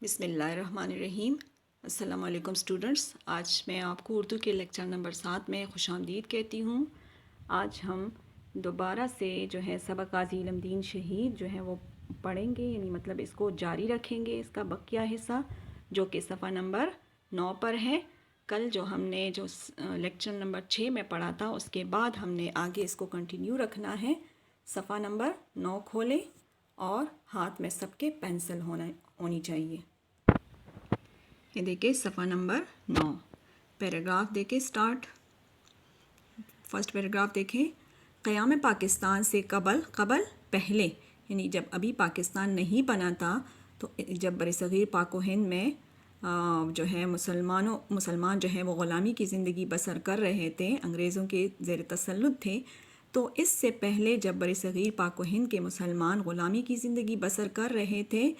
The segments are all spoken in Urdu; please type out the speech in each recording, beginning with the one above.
بسم اللہ الرحمن الرحیم۔ السلام علیکم اسٹوڈنٹس، آج میں آپ کو اردو کے لیکچر نمبر 7 میں خوش آمدید کہتی ہوں۔ آج ہم دوبارہ سے جو ہے سبق غازی علم دین شہید جو ہے وہ پڑھیں گے، یعنی مطلب اس کو جاری رکھیں گے، اس کا بقیہ حصہ جو کہ صفحہ نمبر 9 پر ہے۔ کل جو ہم نے جو لیکچر نمبر 6 میں پڑھا تھا، اس کے بعد ہم نے آگے اس کو کنٹینیو رکھنا ہے۔ صفحہ نمبر 9 کھولیں اور ہاتھ میں سب کے پینسل ہونی چاہیے۔ یہ دیکھیں صفحہ نمبر 9، پیراگراف دیکھیں سٹارٹ۔ فرسٹ پیراگراف دیکھیں، قیام پاکستان سے قبل پہلے، یعنی جب ابھی پاکستان نہیں بنا تھا تو جب برصغیر پاک و ہند میں جو ہے مسلمان جو ہے وہ غلامی کی زندگی بسر کر رہے تھے، انگریزوں کے زیر تسلط تھے، تو اس سے پہلے جب برصغیر پاک و ہند کے مسلمان غلامی کی زندگی بسر کر رہے تھے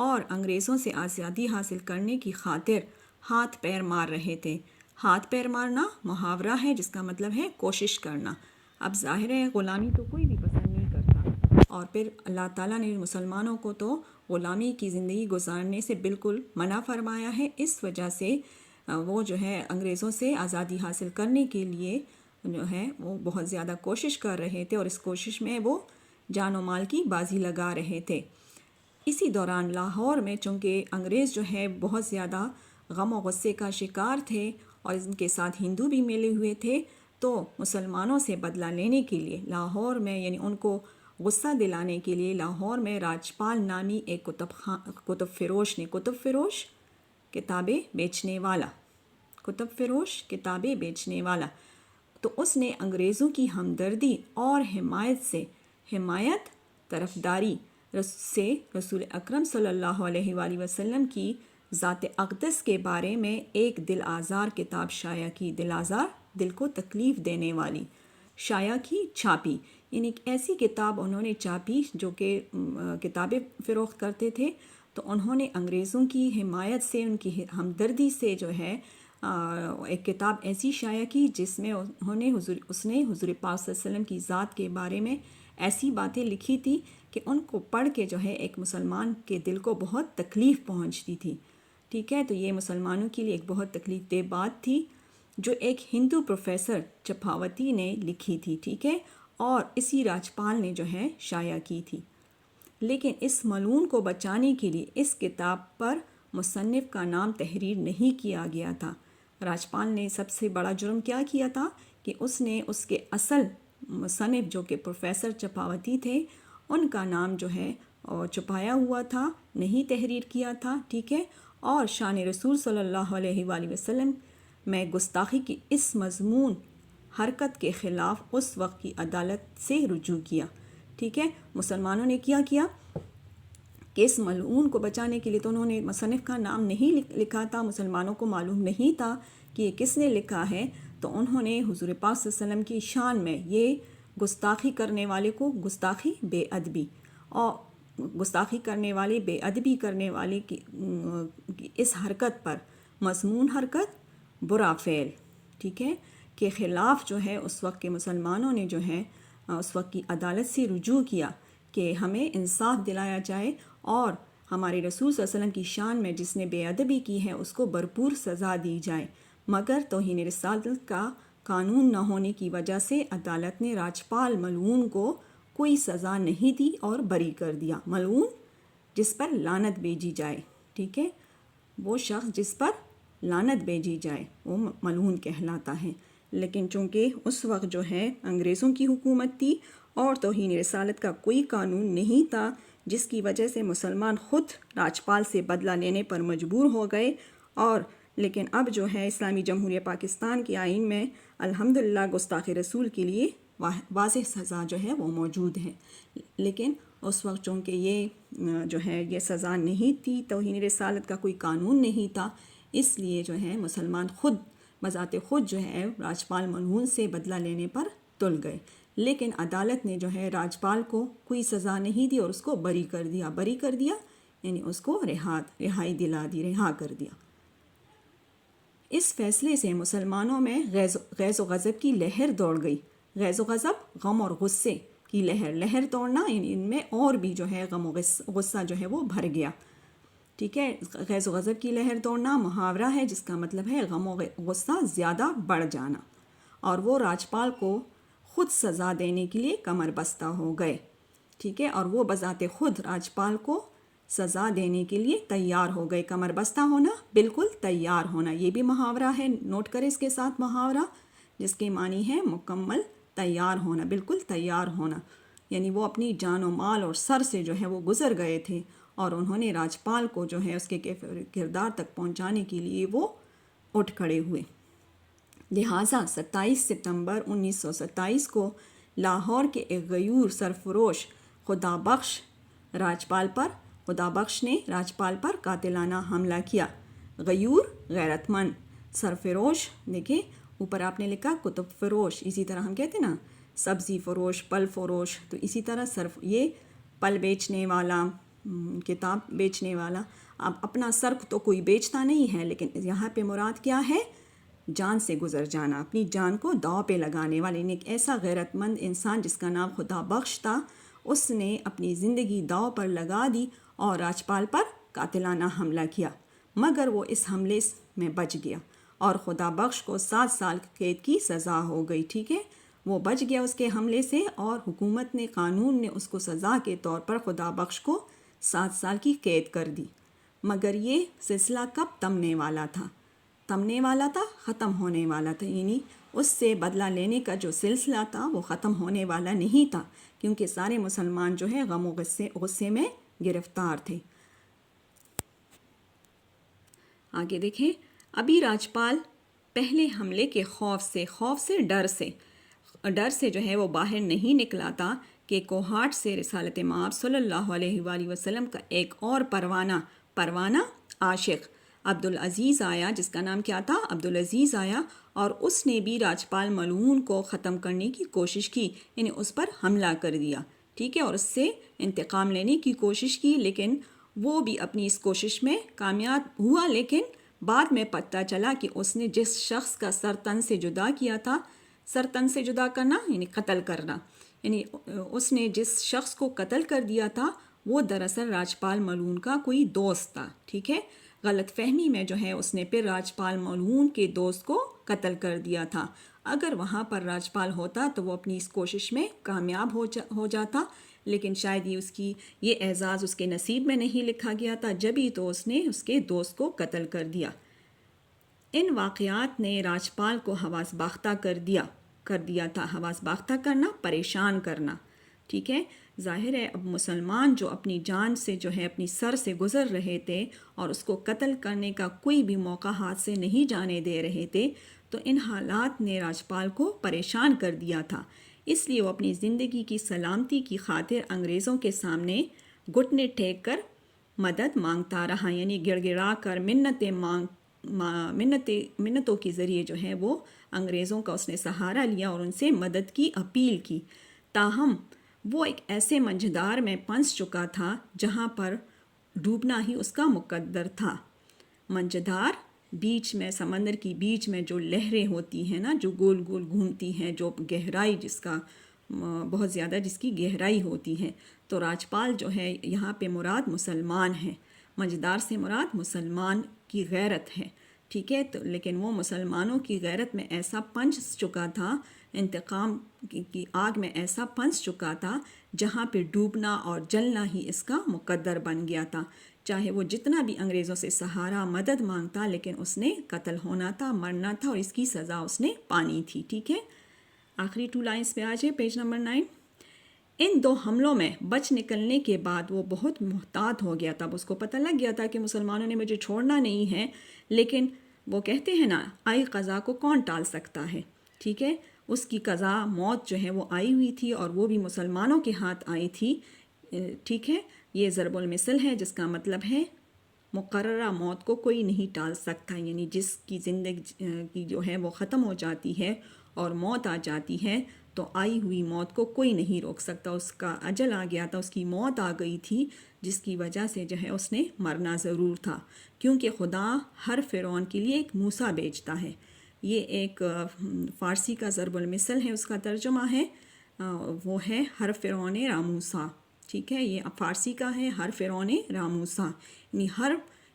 اور انگریزوں سے آزادی حاصل کرنے کی خاطر ہاتھ پیر مار رہے تھے۔ ہاتھ پیر مارنا محاورہ ہے جس کا مطلب ہے کوشش کرنا۔ اب ظاہر ہے غلامی تو کوئی بھی پسند نہیں کرتا، اور پھر اللہ تعالیٰ نے مسلمانوں کو تو غلامی کی زندگی گزارنے سے بالکل منع فرمایا ہے۔ اس وجہ سے وہ جو ہے انگریزوں سے آزادی حاصل کرنے کے لیے جو ہے وہ بہت زیادہ کوشش کر رہے تھے، اور اس کوشش میں وہ جان و مال کی بازی لگا رہے تھے۔ اسی دوران لاہور میں چونکہ انگریز جو ہے بہت زیادہ غم و غصے کا شکار تھے اور ان کے ساتھ ہندو بھی ملے ہوئے تھے، تو مسلمانوں سے بدلہ لینے کے لیے لاہور میں، یعنی ان کو غصہ دلانے کے لیے لاہور میں راجپال نامی ایک کتب فروش کتابیں بیچنے والا، تو اس نے انگریزوں کی ہمدردی اور حمایت طرفداری سے رسول اکرم صلی اللہ علیہ وآلہ وسلم کی ذات اقدس کے بارے میں ایک دل آزار کتاب شائع کی۔ دل آزار، دل کو تکلیف دینے والی، شائع کی، چھاپی، یعنی ایک ایسی کتاب انہوں نے چھاپی جو کہ کتابیں فروخت کرتے تھے، تو انہوں نے انگریزوں کی حمایت سے، ان کی ہمدردی سے جو ہے ایک کتاب ایسی شائع کی جس میں اس نے حضور پاک صلی اللہ علیہ وسلم کی ذات کے بارے میں ایسی باتیں لکھی تھی کہ ان کو پڑھ کے جو ہے ایک مسلمان کے دل کو بہت تکلیف پہنچتی تھی۔ ٹھیک ہے، تو یہ مسلمانوں کے لیے ایک بہت تکلیف دہ بات تھی جو ایک ہندو پروفیسر چپاوتی نے لکھی تھی، ٹھیک ہے، اور اسی راجپال نے جو ہے شائع کی تھی۔ لیکن اس ملعون کو بچانے کے لیے اس کتاب پر مصنف کا نام تحریر نہیں کیا گیا تھا۔ راجپال نے سب سے بڑا جرم کیا کیا تھا کہ اس نے اس کے اصل مصنف جو کہ پروفیسر چپاوتی تھے، ان کا نام جو ہے چھپایا ہوا تھا، نہیں تحریر کیا تھا، ٹھیک ہے، اور شان رسول صلی اللہ علیہ وآلہ وسلم میں گستاخی کی اس مضمون حرکت کے خلاف اس وقت کی عدالت سے رجوع کیا۔ ٹھیک ہے، مسلمانوں نے کیا کہ اس ملعون کو بچانے کے لیے تو انہوں نے مصنف کا نام نہیں لکھا تھا، مسلمانوں کو معلوم نہیں تھا کہ یہ کس نے لکھا ہے، تو انہوں نے حضور پاک صلی اللہ علیہ وسلم کی شان میں یہ گستاخی کرنے والے کو بے ادبی کرنے والے کی اس حرکت پر، مضمون حرکت، برا فعل، ٹھیک ہے، کے خلاف جو ہے اس وقت کے مسلمانوں نے جو ہے اس وقت کی عدالت سے رجوع کیا کہ ہمیں انصاف دلایا جائے اور ہمارے رسول صلی اللہ علیہ وسلم کی شان میں جس نے بے ادبی کی ہے اس کو بھرپور سزا دی جائے، مگر توہین رسالت کا قانون نہ ہونے کی وجہ سے عدالت نے راجپال ملعون کو کوئی سزا نہیں دی اور بری کر دیا۔ ملعون جس پر لعنت بھیجی جائے، ٹھیک ہے، وہ شخص جس پر لعنت بھیجی جائے وہ ملعون کہلاتا ہے۔ لیکن چونکہ اس وقت جو ہے انگریزوں کی حکومت تھی اور توہین رسالت کا کوئی قانون نہیں تھا، جس کی وجہ سے مسلمان خود راجپال سے بدلہ لینے پر مجبور ہو گئے، اور لیکن اب جو ہے اسلامی جمہوریہ پاکستان کے آئین میں الحمدللہ گستاخ رسول کے لیے واضح سزا جو ہے وہ موجود ہے۔ لیکن اس وقت چونکہ یہ جو ہے یہ سزا نہیں تھی، توہین رسالت کا کوئی قانون نہیں تھا، اس لیے جو ہے مسلمان خود بذات خود جو ہے راجپال ملعون سے بدلہ لینے پر تل گئے، لیکن عدالت نے جو ہے راجپال کو کوئی سزا نہیں دی اور اس کو بری کر دیا، یعنی اس کو رہائی دلا دی، رہا کر دیا۔ اس فیصلے سے مسلمانوں میں غیظ و غضب کی لہر دوڑ گئی۔ غیظ و غضب، غم اور غصے کی لہر دوڑنا، یعنی ان میں اور بھی جو ہے غم و غصہ جو ہے وہ بھر گیا۔ ٹھیک ہے. غیظ و غضب کی لہر دوڑنا محاورہ ہے جس کا مطلب ہے غم و غصہ زیادہ بڑھ جانا. اور وہ راجپال کو خود سزا دینے کے لیے کمر بستہ ہو گئے. ٹھیک ہے. اور وہ بذات خود راجپال کو سزا دینے کے لیے تیار ہو گئے. کمر بستہ ہونا، بالکل تیار ہونا، یہ بھی محاورہ ہے. نوٹ کریں اس کے ساتھ محاورہ جس کے معنی ہے مکمل تیار ہونا، بالکل تیار ہونا. یعنی وہ اپنی جان و مال اور سر سے جو ہے وہ گزر گئے تھے اور انہوں نے راجپال کو جو ہے اس کے کردار تک پہنچانے کے لیے وہ اٹھ کھڑے ہوئے. لہٰذا 27 ستمبر 1927 کو لاہور کے ایک غیور سرفروش خدا بخش نے راجپال پر قاتلانہ حملہ کیا. غیور غیرت مند، سرفروش دیکھیں اوپر آپ نے لکھا کتب فروش، اسی طرح ہم کہتے ہیں نا سبزی فروش، پل فروش، تو اسی طرح یہ پل بیچنے والا، کتاب بیچنے والا. اب اپنا سرخ تو کوئی بیچتا نہیں ہے، لیکن یہاں پہ مراد کیا ہے؟ جان سے گزر جانا، اپنی جان کو داؤ پہ لگانے والے. ایک ایسا غیرت مند انسان جس کا نام خدا بخش تھا، اس نے اپنی زندگی داؤ پر لگا دی اور راجپال پر قاتلانہ حملہ کیا، مگر وہ اس حملے میں بچ گیا اور خدا بخش کو 7 سال قید کی سزا ہو گئی. ٹھیک ہے، وہ بچ گیا اس کے حملے سے اور حکومت نے، قانون نے اس کو سزا کے طور پر خدا بخش کو 7 سال کی قید کر دی. مگر یہ سلسلہ کب تمنے والا تھا؟ ختم ہونے والا تھا. یعنی اس سے بدلہ لینے کا جو سلسلہ تھا وہ ختم ہونے والا نہیں تھا، کیونکہ سارے مسلمان جو ہے غم و غصے میں گرفتار تھے. آگے دیکھیں، ابھی راجپال پہلے حملے کے ڈر سے جو ہے وہ باہر نہیں نکلا تھا کہ کوہاٹ سے رسالت مآب صلی اللہ علیہ وآلہ وسلم کا ایک اور پروانہ عاشق عبدالعزیز آیا، جس کا نام کیا تھا؟ عبدالعزیز آیا، اور اس نے بھی راجپال ملعون کو ختم کرنے کی کوشش کی، یعنی اس پر حملہ کر دیا. ٹھیک ہے، اور اس سے انتقام لینے کی کوشش کی، لیکن وہ بھی اپنی اس کوشش میں کامیاب ہوا. لیکن بعد میں پتہ چلا کہ اس نے جس شخص کا سر تن سے جدا کرنا یعنی قتل کرنا، یعنی اس نے جس شخص کو قتل کر دیا تھا وہ دراصل راجپال ملعون کا کوئی دوست تھا. ٹھیک ہے، غلط فہمی میں جو ہے اس نے پھر راجپال ملعون کے دوست کو قتل کر دیا تھا. اگر وہاں پر راجپال ہوتا تو وہ اپنی اس کوشش میں کامیاب ہو جاتا، لیکن شاید یہ اعزاز اس کے نصیب میں نہیں لکھا گیا تھا، جبھی تو اس نے اس کے دوست کو قتل کر دیا. ان واقعات نے راجپال کو حواس باختہ کر دیا تھا. حواس باختہ کرنا، پریشان کرنا. ٹھیک ہے، ظاہر ہے اب مسلمان جو اپنی جان سے جو ہے اپنی سر سے گزر رہے تھے اور اس کو قتل کرنے کا کوئی بھی موقع ہاتھ سے نہیں جانے دے رہے تھے، تو ان حالات نے راجپال کو پریشان کر دیا تھا. اس لیے وہ اپنی زندگی کی سلامتی کی خاطر انگریزوں کے سامنے گھٹنے ٹیک کر مدد مانگتا رہا، یعنی گڑ گڑا کر منتوں کے ذریعے جو ہے وہ انگریزوں کا اس نے سہارا لیا اور ان سے مدد کی اپیل کی. تاہم وہ ایک ایسے منجھدار میں پھنس چکا تھا جہاں پر ڈوبنا ہی اس کا مقدر تھا. منجھدار، بیچ میں سمندر کی بیچ میں جو لہریں ہوتی ہیں نا، جو گول گول گھومتی ہیں، جو گہرائی جس کا بہت زیادہ جس کی گہرائی ہوتی ہے. تو راجپال جو ہے یہاں پہ مراد مسلمان ہیں، منجھدار سے مراد مسلمان کی غیرت ہے. ٹھیک ہے، تو لیکن وہ مسلمانوں کی غیرت میں ایسا پنس چکا تھا، انتقام کی آگ میں ایسا پنس چکا تھا جہاں پہ ڈوبنا اور جلنا ہی اس کا مقدر بن گیا تھا. چاہے وہ جتنا بھی انگریزوں سے سہارا مدد مانگتا، لیکن اس نے قتل ہونا تھا، مرنا تھا، اور اس کی سزا اس نے پانی تھی. ٹھیک ہے، آخری 2 لائنز پہ آ جائے، پیج نمبر 9. ان 2 حملوں میں بچ نکلنے کے بعد وہ بہت محتاط ہو گیا تھا. اس کو پتہ لگ گیا تھا کہ مسلمانوں نے مجھے چھوڑنا نہیں ہے، لیکن وہ کہتے ہیں نا، آئی قضا کو کون ٹال سکتا ہے. ٹھیک ہے، اس کی قضا موت جو ہے وہ آئی ہوئی تھی اور وہ بھی مسلمانوں کے ہاتھ آئی تھی. ٹھیک ہے، یہ ضرب المثل ہے جس کا مطلب ہے مقررہ موت کو کوئی نہیں ٹال سکتا. یعنی جس کی زندگی کی جو ہے وہ ختم ہو جاتی ہے اور موت آ جاتی ہے تو آئی ہوئی موت کو کوئی نہیں روک سکتا. اس کا اجل آ گیا تھا، اس کی موت آ گئی تھی، جس کی وجہ سے جو ہے اس نے مرنا ضرور تھا، کیونکہ خدا ہر فرعون کے لیے ایک موسیٰ بھیجتا ہے. یہ ایک فارسی کا ضرب المثل ہے، اس کا ترجمہ ہے وہ ہے ہر فرعون راموسیٰ. ٹھیک ہے، یہ فارسی کا ہے، ہر فرعون راموسیٰ. یعنی ہر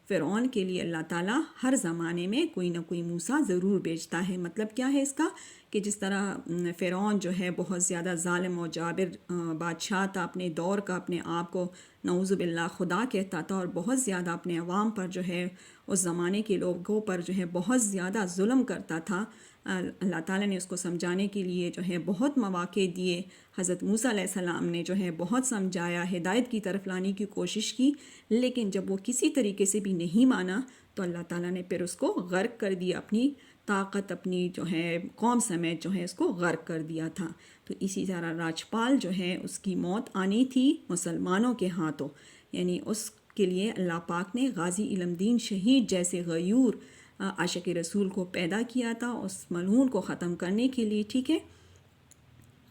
فرعون کے لیے اللہ تعالیٰ ہر زمانے میں کوئی نہ کوئی موسیٰ ضرور بھیجتا ہے۔ مطلب کیا ہے اس کا کہ جس طرح فرعون جو ہے بہت زیادہ ظالم و جابر بادشاہ تھا، اپنے دور کا اپنے آپ کو نعوذ باللہ خدا کہتا تھا، اور بہت زیادہ اپنے عوام پر جو ہے اس زمانے کے لوگوں پر جو ہے بہت زیادہ ظلم کرتا تھا، اللہ تعالیٰ نے اس کو سمجھانے کے لیے جو ہے بہت مواقع دیے۔ حضرت موسیٰ علیہ السلام نے جو ہے بہت سمجھایا، ہدایت کی طرف لانے کی کوشش کی، لیکن جب وہ کسی طریقے سے بھی نہیں مانا تو اللہ تعالیٰ نے پھر اس کو غرق کر دیا، اپنی طاقت اپنی جو ہے قوم سمیت جو ہے اس کو غرق کر دیا تھا۔ تو اسی طرح راجپال جو ہے اس کی موت آنی تھی مسلمانوں کے ہاتھوں، یعنی اس کے لیے اللہ پاک نے غازی علم دین شہید جیسے غیور عاشق رسول کو پیدا کیا تھا اس ملعون کو ختم کرنے کے لیے، ٹھیک ہے۔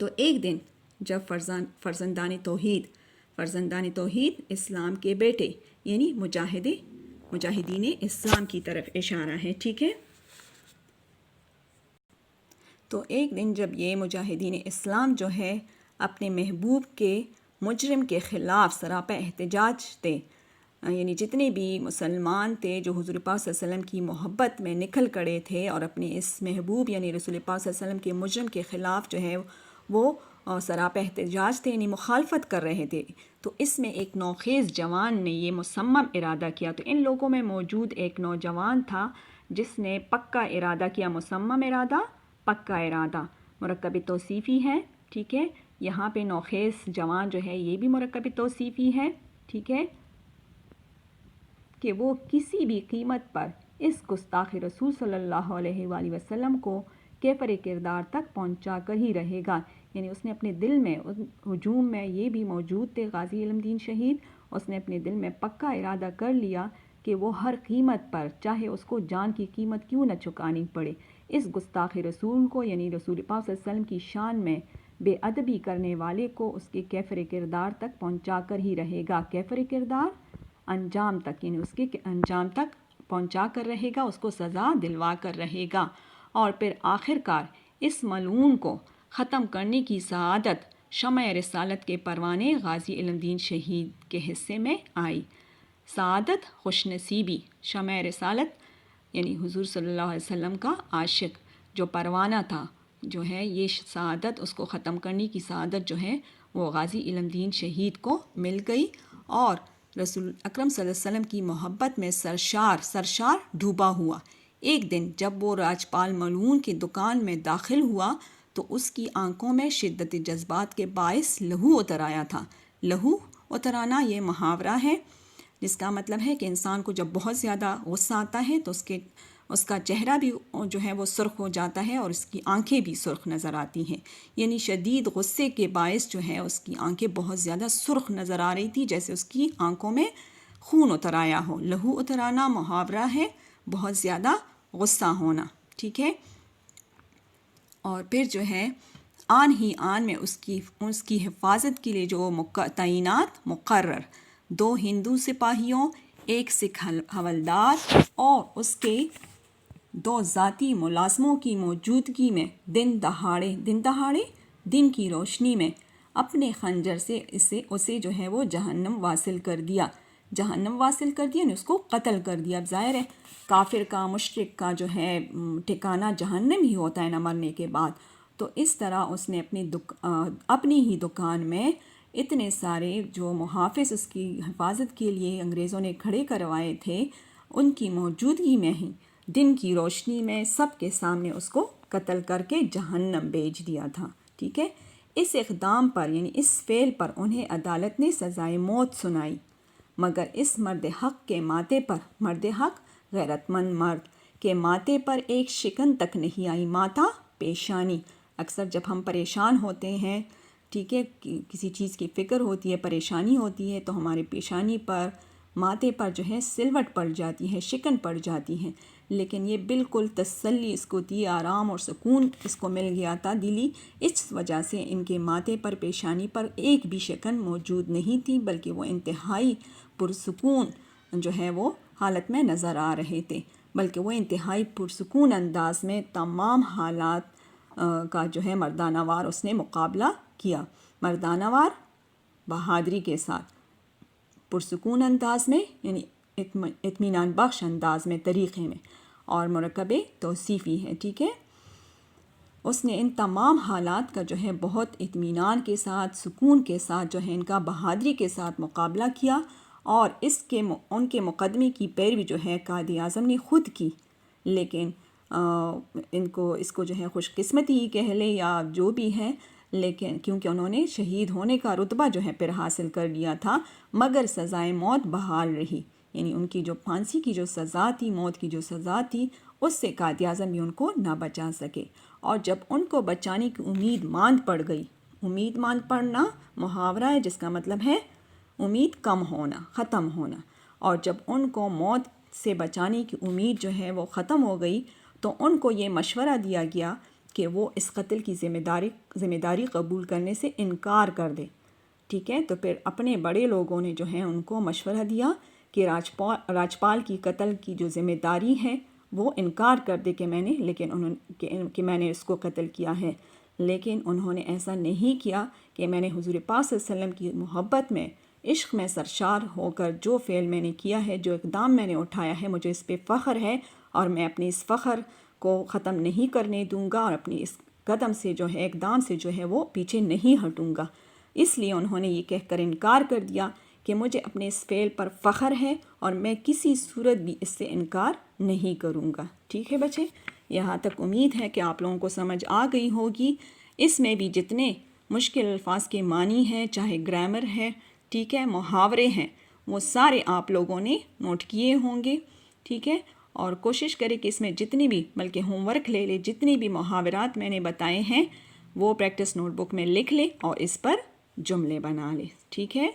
تو ایک دن جب فرزندان توحید اسلام کے بیٹے یعنی مجاہدین اسلام کی طرف اشارہ ہے، ٹھیک ہے۔ تو ایک دن جب یہ مجاہدین اسلام جو ہے اپنے محبوب کے مجرم کے خلاف سراپا احتجاج تھے، یعنی جتنے بھی مسلمان تھے جو حضور پاک صلی اللہ علیہ وسلم کی محبت میں نکل کڑے تھے اور اپنے اس محبوب یعنی رسول پاک صلی اللہ علیہ وسلم کے مجرم کے خلاف جو ہے وہ سراپا احتجاج تھے، یعنی مخالفت کر رہے تھے، تو اس میں ایک نوخیز جوان نے یہ مصمم ارادہ کیا۔ تو ان لوگوں میں موجود ایک نوجوان تھا جس نے پکا ارادہ کیا، مصمم ارادہ، پکا ارادہ، مرکب توصیفی ہے، ٹھیک ہے۔ یہاں پہ نوخیز جوان جو ہے یہ بھی مرکب توصیفی ہے، ٹھیک ہے، کہ وہ کسی بھی قیمت پر اس گستاخ رسول صلی اللہ علیہ وآلہ وسلم کو کیفر کردار تک پہنچا کر ہی رہے گا۔ یعنی اس نے اپنے دل میں ہجوم میں یہ بھی موجود تھے غازی علم دین شہید، اس نے اپنے دل میں پکا ارادہ کر لیا کہ وہ ہر قیمت پر، چاہے اس کو جان کی قیمت کیوں نہ چکانی پڑے، اس گستاخ رسول کو یعنی رسول پاک صلی اللہ علیہ وسلم کی شان میں بے ادبی کرنے والے کو اس کے کیفر کردار تک پہنچا کر ہی رہے گا، کیفر کردار انجام تک، یعنی اس کے انجام تک پہنچا کر رہے گا، اس کو سزا دلوا کر رہے گا، اور پھر آخر کار اس ملعون کو ختم کرنے کی سعادت شمع رسالت کے پروانے غازی علم دین شہید کے حصے میں آئی۔ سعادت، خوش نصیبی، شمع رسالت یعنی حضور صلی اللہ علیہ وسلم کا عاشق جو پروانہ تھا، جو ہے یہ سعادت، اس کو ختم کرنے کی سعادت جو ہے وہ غازی علم دین شہید کو مل گئی، اور رسول اکرم صلی اللہ علیہ وسلم کی محبت میں سرشار ڈوبا ہوا۔ ایک دن جب وہ راجپال ملعون کی دکان میں داخل ہوا تو اس کی آنکھوں میں شدت جذبات کے باعث لہو اتر آیا تھا۔ لہو اتر آنا یہ محاورہ ہے جس کا مطلب ہے کہ انسان کو جب بہت زیادہ غصہ آتا ہے تو اس کا چہرہ بھی جو ہے وہ سرخ ہو جاتا ہے اور اس کی آنکھیں بھی سرخ نظر آتی ہیں، یعنی شدید غصے کے باعث جو ہے اس کی آنکھیں بہت زیادہ سرخ نظر آ رہی تھی، جیسے اس کی آنکھوں میں خون اتر آیا ہو۔ لہو اتر آنا محاورہ ہے، بہت زیادہ غصہ ہونا، ٹھیک ہے۔ اور پھر جو ہے آن ہی آن میں اس کی حفاظت کے لیے جو تعینات مقرر 2 ہندو سپاہیوں، 1 سکھ حوالدار اور اس کے 2 ذاتی ملازموں کی موجودگی میں دن دہاڑے دن کی روشنی میں اپنے خنجر سے اسے جو ہے وہ جہنم واصل کر دیا یعنی اس کو قتل کر دیا۔ اب ظاہر ہے کافر کا، مشرک کا جو ہے ٹھکانہ جہنم ہی ہوتا ہے نہ مرنے کے بعد۔ تو اس طرح اس نے اپنی ہی دکان میں اتنے سارے جو محافظ اس کی حفاظت کے لیے انگریزوں نے کھڑے کروائے تھے، ان کی موجودگی میں ہی دن کی روشنی میں سب کے سامنے اس کو قتل کر کے جہنم بھیج دیا تھا، ٹھیک ہے۔ اس اقدام پر یعنی اس فعل پر انہیں عدالت نے سزائے موت سنائی، مگر اس مرد حق کے ماتھے پر، مرد حق غیرت مند مرد کے ماتھے پر ایک شکن تک نہیں آئی، ماتھا پیشانی۔ اکثر جب ہم پریشان ہوتے ہیں، ٹھیک ہے، کسی چیز کی فکر ہوتی ہے، پریشانی ہوتی ہے، تو ہمارے پیشانی پر، ماتھے پر جو ہے سلوٹ پڑ جاتی ہے، شکن پڑ جاتی ہے، لیکن یہ بالکل تسلی اس کو تھی، آرام اور سکون اس کو مل گیا تھا دلی، اس وجہ سے ان کے ماتھے پر، پیشانی پر ایک بھی شکن موجود نہیں تھی، بلکہ وہ انتہائی پرسکون جو ہے وہ حالت میں نظر آ رہے تھے، بلکہ وہ انتہائی پرسکون انداز میں تمام حالات کا جو ہے مردانہ وار اس نے مقابلہ کیا، مردانہ وار بہادری کے ساتھ، پرسکون انداز میں، یعنی اطمینان بخش انداز میں، طریقے میں، اور مرکب توصیفی ہے، ٹھیک ہے۔ اس نے ان تمام حالات کا جو ہے بہت اطمینان کے ساتھ، سکون کے ساتھ جو ہے ان کا بہادری کے ساتھ مقابلہ کیا، اور ان کے مقدمے کی پیروی جو ہے قائد اعظم نے خود کی، لیکن اس کو جو ہے خوش قسمتی ہی کہہ لے یا جو بھی ہے، لیکن کیونکہ انہوں نے شہید ہونے کا رتبہ جو ہے پھر حاصل کر لیا تھا، مگر سزائے موت بحال رہی، یعنی ان کی جو پھانسی کی جو سزا تھی، موت کی جو سزا تھی، اس سے قائد اعظم بھی ان کو نہ بچا سکے۔ اور جب ان کو بچانے کی امید ماند پڑ گئی، امید ماند پڑنا محاورہ ہے جس کا مطلب ہے امید کم ہونا، ختم ہونا، اور جب ان کو موت سے بچانے کی امید جو ہے وہ ختم ہو گئی تو ان کو یہ مشورہ دیا گیا کہ وہ اس قتل کی ذمہ داری قبول کرنے سے انکار کر دے، ٹھیک ہے۔ تو پھر اپنے بڑے لوگوں نے جو ہے ان کو مشورہ دیا کہ راجپال کی قتل کی جو ذمہ داری ہے وہ انکار کر دے کہ میں نے اس کو قتل کیا ہے، لیکن انہوں نے ایسا نہیں کیا کہ میں نے حضور پاک صلی اللہ علیہ وسلم کی محبت میں، عشق میں سرشار ہو کر جو فعل میں نے کیا ہے، جو اقدام میں نے اٹھایا ہے، مجھے اس پہ فخر ہے، اور میں اپنے اس فخر کو ختم نہیں کرنے دوں گا، اور اپنی اس قدم سے جو ہے، اقدام سے جو ہے وہ پیچھے نہیں ہٹوں گا۔ اس لیے انہوں نے یہ کہہ کر انکار کر دیا کہ مجھے اپنے اس فعل پر فخر ہے اور میں کسی صورت بھی اس سے انکار نہیں کروں گا، ٹھیک ہے بچے۔ یہاں تک امید ہے کہ آپ لوگوں کو سمجھ آ گئی ہوگی۔ اس میں بھی جتنے مشکل الفاظ کے معنی ہیں، چاہے گرامر ہے، ٹھیک ہے، محاورے ہیں، وہ سارے آپ لوگوں نے نوٹ کیے ہوں گے، ٹھیک ہے۔ اور کوشش کریں کہ اس میں جتنی بھی، بلکہ ہوم ورک لے لے، جتنی بھی محاورات میں نے بتائے ہیں وہ پریکٹس نوٹ بک میں لکھ لیں اور اس پر جملے بنا لیں، ٹھیک ہے۔